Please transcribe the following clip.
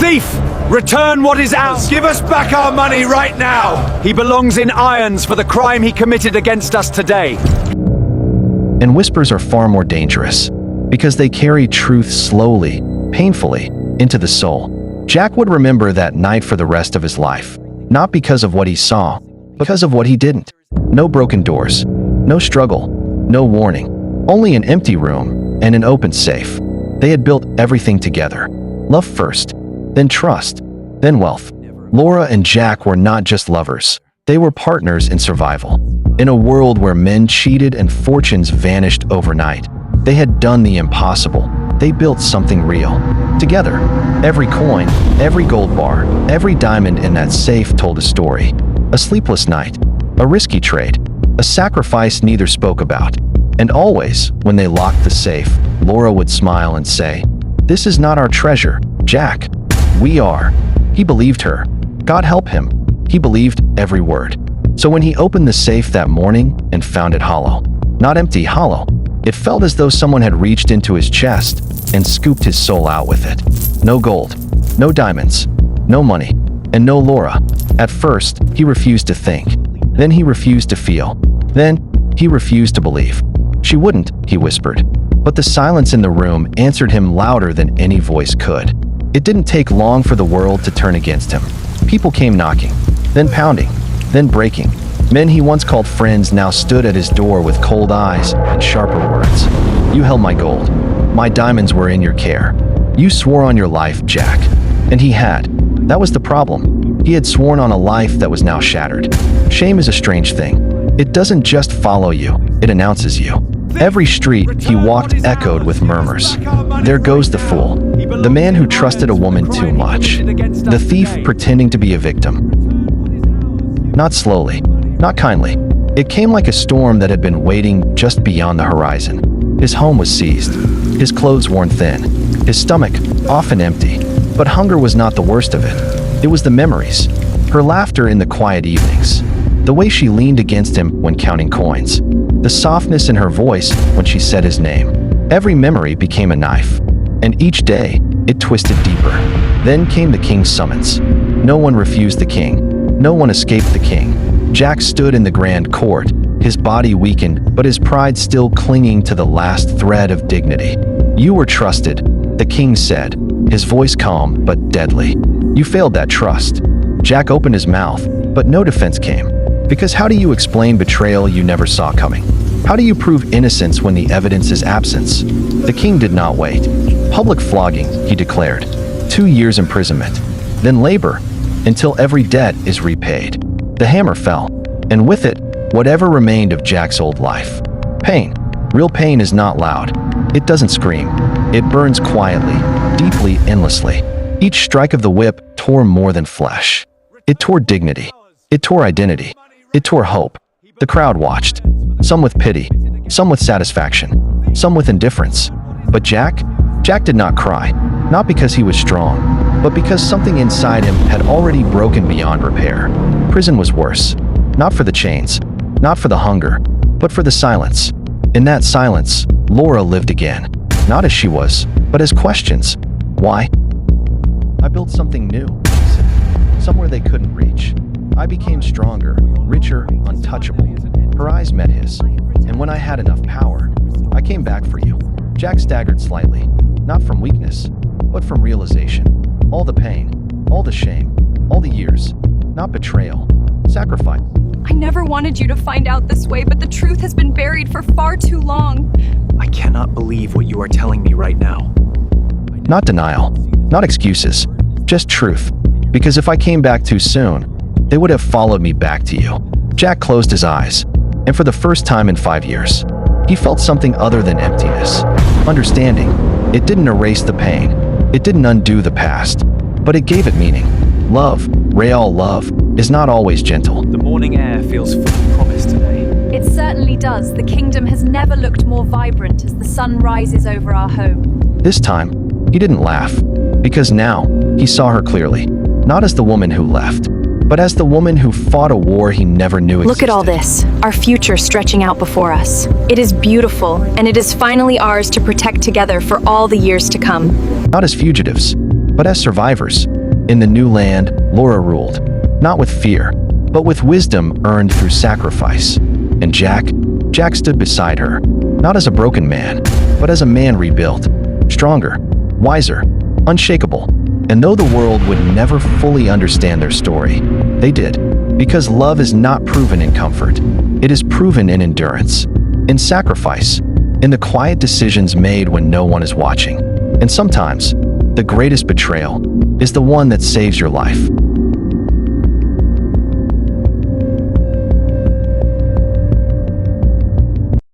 Thief! Return what is ours! Give us back our money right now! He belongs in irons for the crime he committed against us today. And whispers are far more dangerous, because they carry truth slowly, painfully, into the soul. Jack would remember that night for the rest of his life, not because of what he saw, but because of what he didn't. No broken doors, no struggle, no warning, only an empty room and an open safe. They had built everything together. Love first, then trust, then wealth. Laura and Jack were not just lovers. They were partners in survival. In a world where men cheated and fortunes vanished overnight, they had done the impossible. They built something real. Together, every coin, every gold bar, every diamond in that safe told a story. A sleepless night, a risky trade, a sacrifice neither spoke about. And always, when they locked the safe, Laura would smile and say, "This is not our treasure, Jack. We are." He believed her. God help him. He believed every word. So when he opened the safe that morning and found it hollow, not empty, hollow, it felt as though someone had reached into his chest and scooped his soul out with it. No gold, no diamonds, no money, and no Laura. At first, he refused to think. Then he refused to feel. Then he refused to believe. She wouldn't, he whispered. But the silence in the room answered him louder than any voice could. It didn't take long for the world to turn against him. People came knocking, then pounding, then breaking. Men he once called friends now stood at his door with cold eyes and sharper words. "You held my gold. My diamonds were in your care. You swore on your life, Jack." And he had. That was the problem. He had sworn on a life that was now shattered. Shame is a strange thing. It doesn't just follow you, it announces you. Every street he walked echoed with murmurs. There goes the fool, the man who trusted a woman too much, the thief pretending to be a victim. Not slowly, not kindly. It came like a storm that had been waiting just beyond the horizon. His home was seized, his clothes worn thin, his stomach often empty. But hunger was not the worst of it. It was the memories, her laughter in the quiet evenings, the way she leaned against him when counting coins, the softness in her voice when she said his name. Every memory became a knife, and each day it twisted deeper. Then came the king's summons. No one refused the king. No one escaped the king. Jack stood in the grand court, his body weakened, but his pride still clinging to the last thread of dignity. "You were trusted," the king said, his voice calm but deadly. "You failed that trust." Jack opened his mouth, but no defense came. Because how do you explain betrayal you never saw coming? How do you prove innocence when the evidence is absence? The king did not wait. Public flogging, he declared. 2 years imprisonment. Then labor, until every debt is repaid. The hammer fell, and with it, whatever remained of Jack's old life. Pain. Real pain is not loud. It doesn't scream. It burns quietly, deeply, endlessly. Each strike of the whip tore more than flesh. It tore dignity. It tore identity. It tore hope. The crowd watched, some with pity, some with satisfaction, some with indifference. But Jack did not cry, not because he was strong, but because something inside him had already broken beyond repair. Prison was worse, not for the chains, not for the hunger, but for the silence. In that silence, Laura lived again, not as she was, but as questions. Why? "I built something new," she said, "somewhere they couldn't reach. I became stronger, richer, untouchable." Her eyes met his, "And when I had enough power, I came back for you." Jack staggered slightly, not from weakness, but from realization. All the pain, all the shame, all the years, not betrayal, sacrifice. "I never wanted you to find out this way, but the truth has been buried for far too long." I cannot believe what you are telling me right now. Not denial, not excuses, just truth. Because if I came back too soon, they would have followed me back to you. Jack closed his eyes, and for the first time in 5 years, he felt something other than emptiness. Understanding. It didn't erase the pain. It didn't undo the past, but it gave it meaning. Love, real love, is not always gentle. The morning air feels full of promise today. It certainly does. The kingdom has never looked more vibrant as the sun rises over our home. This time, he didn't laugh, because now he saw her clearly, not as the woman who left, but as the woman who fought a war he never knew existed. Look at all this, our future stretching out before us. It is beautiful, and it is finally ours to protect together for all the years to come. Not as fugitives, but as survivors. In the new land, Laura ruled, not with fear, but with wisdom earned through sacrifice. And Jack stood beside her, not as a broken man, but as a man rebuilt, stronger, wiser, unshakable. And though the world would never fully understand their story, they did, because love is not proven in comfort. It is proven in endurance, in sacrifice, in the quiet decisions made when no one is watching. And sometimes, the greatest betrayal is the one that saves your life.